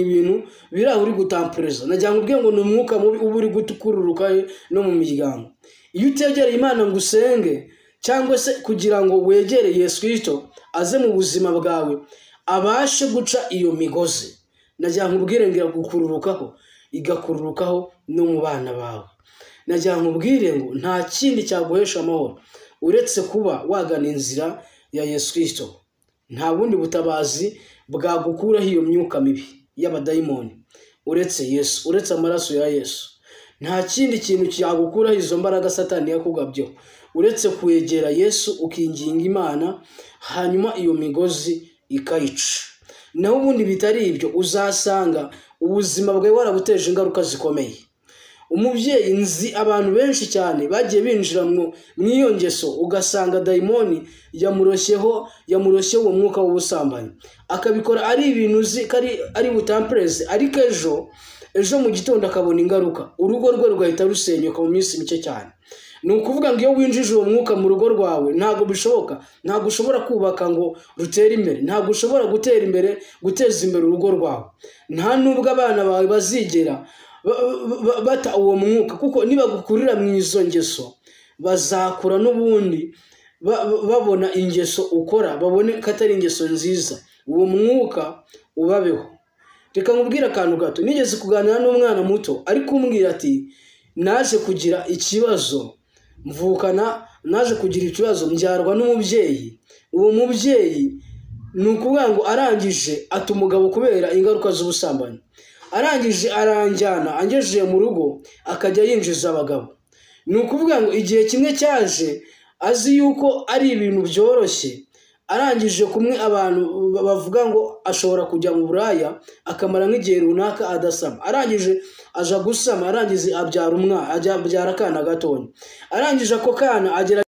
ibintu bira uri gutampereza najya nkubwiye ngo numwuka mubi uburi gutukururuka no mu miryango iyo utegera Imana ngo usenge cyangwa se kugira ngo wegere Yesu Kristo aze mu buzima bwawe abashe guca iyo migozi najya nkubwire ngira gukururukaho igakururukaho no mu bana bawe najya nkubwire ngo nta kindi cyaguhesha amahoro uretse kuba wagana inzira ya Yesu Kristo nta bundi butabazi bwagukuraho iyo myuka mibi y'abadayimoni uretse Yesu uretse amaraso ya Yesu nta kindi kintu cyagukuraho izo mbaraga Satani yakugabyo uretse kwegera Yesu ukinginga Imana hanyuma iyo migozi ikayica naho ubundi bitari ibyo uzasanga ubuzima bwawe warabuteje ingaruka zikomeye umubyeyi nzi abantu benshi cyane bagiye binjira mu iyo ngeso ugasanga dayimoni yamuroshyeho uwo mwuka w'ubusambanyi akabikora ari ibintu uzi ari butampereze ariko ejo mu gitondo akabona ingaruka urugo rwe rugahita rusenyuka mu minsi mike cyane ni ukuvuga ngo iyo winjije uwo mwuka mu rugo rwawe ntabwo bishoboka ntabwo ushobora kubaka ngo rutere imbere ntabwo ushobora gutera imbere guteza imbere urugo rwawe nta nubwo abana bawe bazigera bata uwo mwuka kuko niba gukurira mu izo ngeso bazakura n'ubundi babona ingeso ukora babone ko atari ingeso nziza uwo mwuka ubabeho reka nkubwire akantu gato nigeze kuganira n'umwana muto ariko umbwira ati naje kugira ikibazo naje kugira ikibazo mbyarwa n'umubyeyi uwo mubyeyi ni ukuvuga ngo arangije ata umugabo kubera ingaruka z'ubusambanyi arangije aranjyana angejeje mu rugo akajya yinjiza abagabo ni ukuvuga ngo igihe kimwe cyaje azi yuko ari ibintu byoroshye arangije kumwe abantu bavuga ngo ashobora kujya mu buraya akamara nk'igihe runaka adasama arangije aja gusama arangije abyara akana gatonya arangije ako kana agera